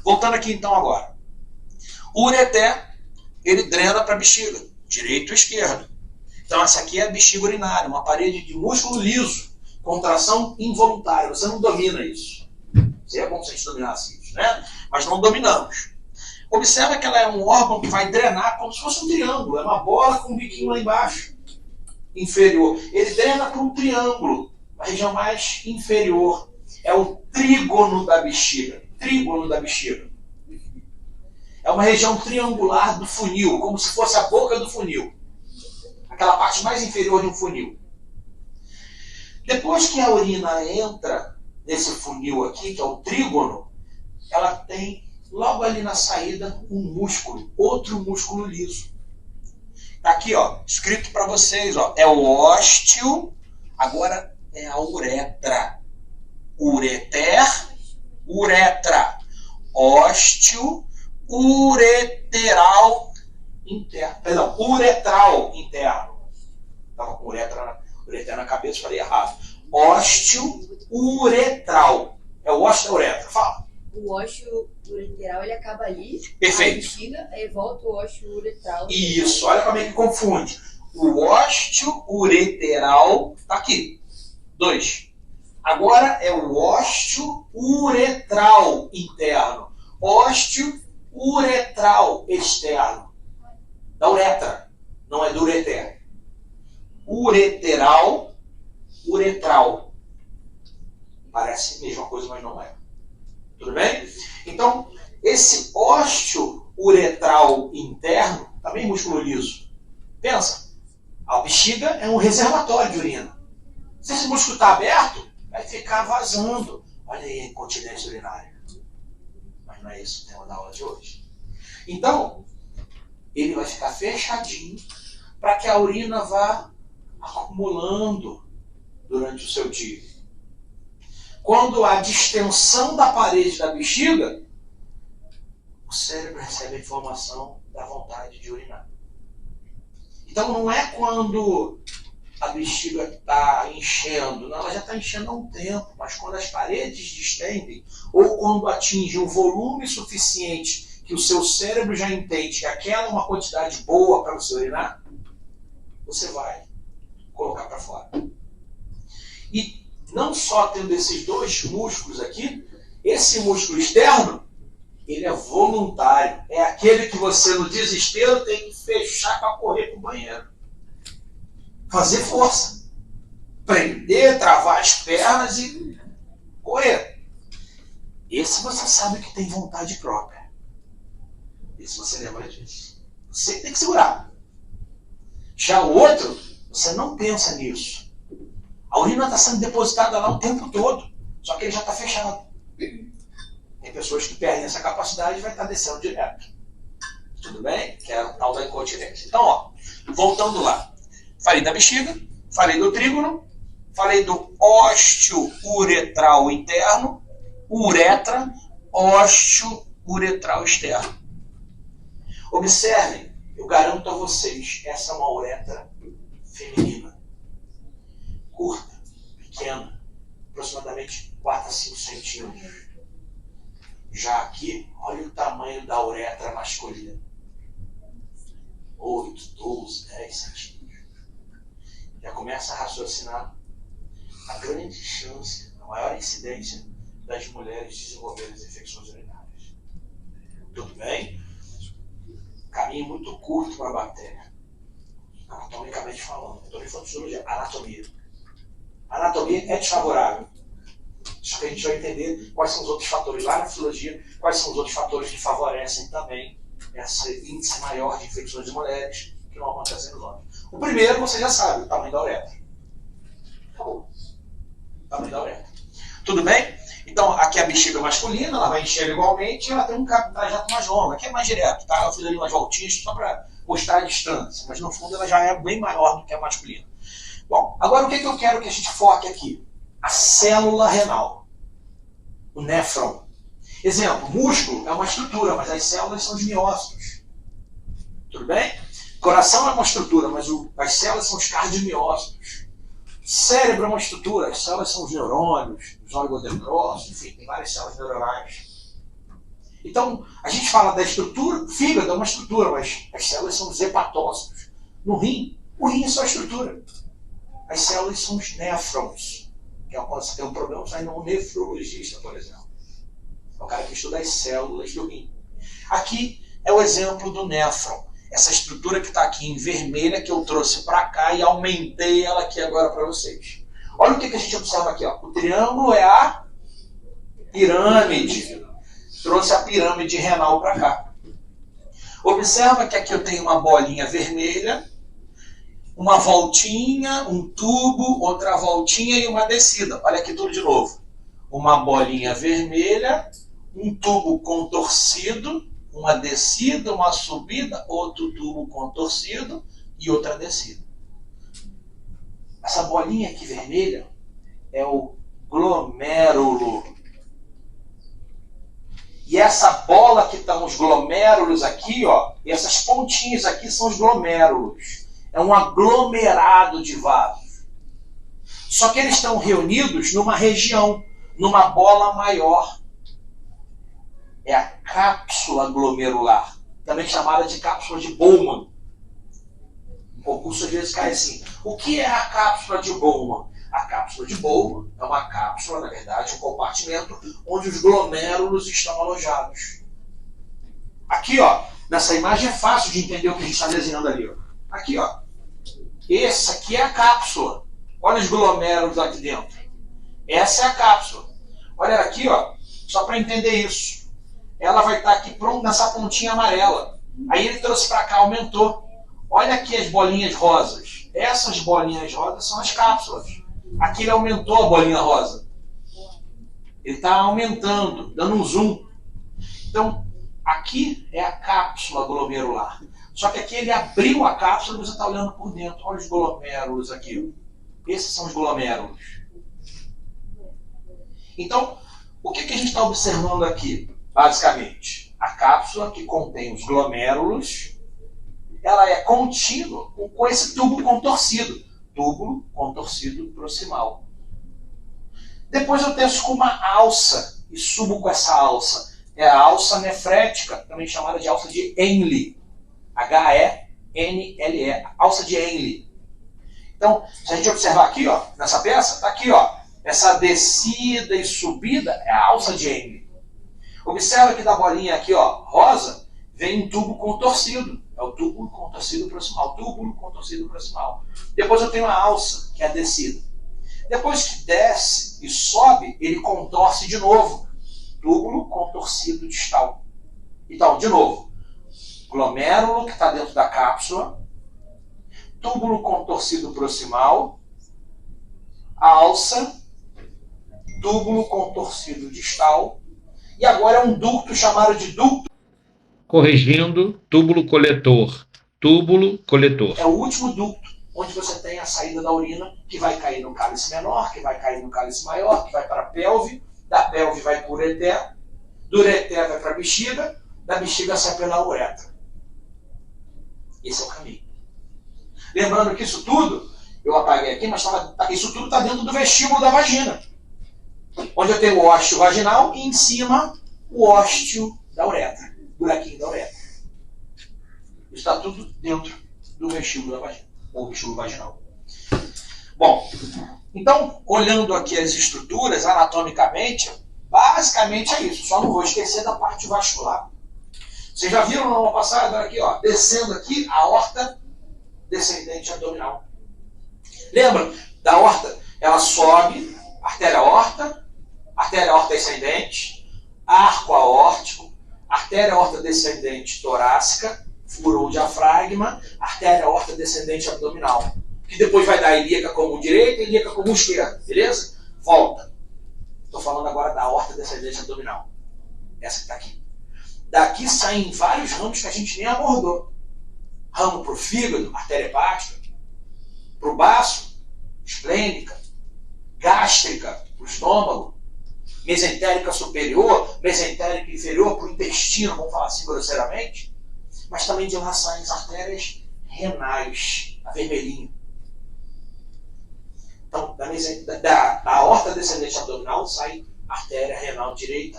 Voltando aqui então agora. O ureter, ele drena para a bexiga, direito ou esquerdo. Então essa aqui é a bexiga urinária, uma parede de músculo liso, contração involuntária. Você não domina isso. Seria bom se a gente dominasse isso, né? Mas não dominamos. Observa que ela é um órgão que vai drenar como se fosse um triângulo. É uma bola com um biquinho lá embaixo, inferior. Ele drena para um triângulo, a região mais inferior. É o trígono da bexiga. Trígono da bexiga. É uma região triangular do funil, como se fosse a boca do funil. Aquela parte mais inferior de um funil. Depois que a urina entra nesse funil aqui, que é o trígono, ela tem logo ali na saída um músculo, outro músculo liso. Tá aqui, ó, escrito para vocês, ó, é o ósteo, agora é a uretra. Ureter, uretra. Ósteo, ureteral interno. Perdão, uretral interno. Estava com uretra na cabeça, falei errado. Ósteo, uretral. É o ósteo da uretra, fala. O ósseo ureteral, ele acaba ali, perfeito. A bexiga, aí volta o ósseo uretral. Isso, olha como é que confunde. O ósteo ureteral está aqui. 2. Agora é o ósteo uretral interno. Ósteo uretral externo. Da uretra, não é do ureter. Ureteral, uretral. Parece a mesma coisa, mas não é. Tudo bem? Então, esse ósteo uretral interno, também músculo liso. Pensa, a bexiga é um reservatório de urina. Se esse músculo está aberto, vai ficar vazando. Olha aí a incontinência urinária. Mas não é esse o tema da aula de hoje. Então, ele vai ficar fechadinho para que a urina vá acumulando durante o seu dia. Quando há distensão da parede da bexiga, o cérebro recebe a informação da vontade de urinar. Então não é quando a bexiga está enchendo, não, ela já está enchendo há um tempo, mas quando as paredes distendem, ou quando atinge um volume suficiente que o seu cérebro já entende que aquela é uma quantidade boa para você urinar, você vai colocar para fora. E não só tendo esses dois músculos aqui, esse músculo externo, ele é voluntário. É aquele que você, no desespero, tem que fechar para correr para o banheiro. Fazer força. Prender, travar as pernas e correr. Esse você sabe que tem vontade própria. Esse você lembra disso. Você tem que segurar. Já o outro, você não pensa nisso. A urina está sendo depositada lá o tempo todo, só que ele já está fechado. Tem pessoas que perdem essa capacidade e vai estar descendo direto. Tudo bem? Que é a tal da incontinência. Então, ó, voltando lá. Falei da bexiga, falei do trígono, falei do ósteo uretral interno, uretra, ósteo uretral externo. Observem, eu garanto a vocês, essa é uma uretra feminina. Curta, pequena, aproximadamente 4 a 5 centímetros. Já aqui, olha o tamanho da uretra masculina. 8, 12, 10 centímetros. Já começa a raciocinar a grande chance, a maior incidência das mulheres desenvolverem as infecções urinárias. Tudo bem? Caminho muito curto para a bactéria. Anatomicamente falando. Estou nem falando de cirurgia, anatomia. Anatomia é desfavorável. Só que a gente vai entender quais são os outros fatores lá na fisiologia, quais são os outros fatores que favorecem também esse índice maior de infecções de mulheres que não acontecem nos homens. O primeiro, você já sabe, o tamanho da uretra. Acabou. O tamanho da uretra. Tudo bem? Então, aqui a bexiga masculina, ela vai encher igualmente, ela tem um trajeto mais longo. Aqui é mais direto, tá? Eu fiz ali umas voltinhas só para mostrar a distância, mas no fundo ela já é bem maior do que a masculina. Bom, agora o que eu quero que a gente foque aqui? A célula renal. O néfron. Exemplo, músculo é uma estrutura, mas as células são os miócitos. Tudo bem? Coração é uma estrutura, mas as células são os cardiomiócitos. Cérebro é uma estrutura, as células são os neurônios, os oligodendrócitos, enfim, tem várias células neuronais. Então, a gente fala da estrutura, o fígado é uma estrutura, mas as células são os hepatócitos. No rim, o rim é só a estrutura. As células são os néfrons, que é quando você tem um problema, você vai no nefrologista, por exemplo. É o cara que estuda as células do rim. Aqui é o exemplo do néfron. Essa estrutura que está aqui em vermelha, que eu trouxe para cá e aumentei ela aqui agora para vocês. Olha o que a gente observa aqui. Ó. O triângulo é a pirâmide. Trouxe a pirâmide renal para cá. Observa que aqui eu tenho uma bolinha vermelha, uma voltinha, um tubo, outra voltinha e uma descida. Olha aqui tudo de novo. Uma bolinha vermelha, um tubo contorcido, uma descida, uma subida, outro tubo contorcido e outra descida. Essa bolinha aqui vermelha é o glomérulo. E essa bola que estão os glomérulos aqui, ó, e essas pontinhas aqui são os glomérulos. É um aglomerado de vasos. Só que eles estão reunidos numa região, numa bola maior. É a cápsula glomerular, também chamada de cápsula de Bowman. Um concurso às vezes cai assim. O que é a cápsula de Bowman? A cápsula de Bowman é uma cápsula, na verdade, um compartimento onde os glomérulos estão alojados. Aqui, ó, nessa imagem é fácil de entender o que a gente está desenhando ali. Ó. Aqui, ó. Essa aqui é a cápsula. Olha os glomérulos aqui dentro. Essa é a cápsula. Olha aqui, ó, só para entender isso. Ela vai estar aqui nessa pontinha amarela. Aí ele trouxe para cá, aumentou. Olha aqui as bolinhas rosas. Essas bolinhas rosas são as cápsulas. Aqui ele aumentou a bolinha rosa. Ele está aumentando, dando um zoom. Então, aqui é a cápsula glomerular. Só que aqui ele abriu a cápsula e você está olhando por dentro. Olha os glomérulos aqui. Esses são os glomérulos. Então, o que a gente está observando aqui? Basicamente, a cápsula que contém os glomérulos, ela é contínua com esse tubo contorcido. Túbulo contorcido proximal. Depois eu desço com uma alça e subo com essa alça. É a alça nefrética, também chamada de alça de Henle. H-E-N-L-E. Alça de Henle. Então, se a gente observar aqui, ó, nessa peça, está aqui, ó, essa descida e subida é a alça de Henle. Observa que da bolinha aqui, ó, rosa, vem um tubo contorcido. É o túbulo contorcido proximal. Túbulo contorcido proximal. Depois eu tenho a alça, que é a descida. Depois que desce e sobe, ele contorce de novo. Túbulo contorcido distal. Então, de novo. Glomérulo que está dentro da cápsula. Túbulo contorcido proximal. Alça. Túbulo contorcido distal. E agora é um ducto chamado de ducto. Corrigindo, túbulo coletor. Túbulo coletor. É o último ducto, onde você tem a saída da urina, que vai cair no cálice menor, que vai cair no cálice maior, que vai para a pelve, da pelve vai para o ureter, do ureter vai para a bexiga, da bexiga sai pela uretra. Esse é o caminho. Lembrando que isso tudo, eu apaguei aqui, mas isso tudo está dentro do vestíbulo da vagina, onde eu tenho o ósteo vaginal e em cima o ósteo da uretra. Buraquinho da uretra. Está tudo dentro do vestíbulo da vagina, ou vestíbulo vaginal. Bom, então, olhando aqui as estruturas anatomicamente, basicamente é isso. Só não vou esquecer da parte vascular. Vocês já viram na aula passada, aqui, ó, descendo aqui, a aorta descendente abdominal. Lembra da aorta? Ela sobe, artéria aorta ascendente, arco aórtico, artéria aorta descendente torácica, furou o diafragma, artéria aorta descendente abdominal. Que depois vai dar ilíaca comum direita e ilíaca comum esquerda, beleza? Volta. Estou falando agora da aorta descendente abdominal. Essa que está aqui. Daqui saem vários ramos que a gente nem abordou. Ramo para o fígado, artéria hepática. Para o baço, esplênica. Gástrica, para o estômago. Mesentérica superior, mesentérica inferior, para o intestino, vamos falar assim grosseiramente. Mas também de lá saem as artérias renais, a vermelhinha. Então, da aorta descendente abdominal sai artéria renal direita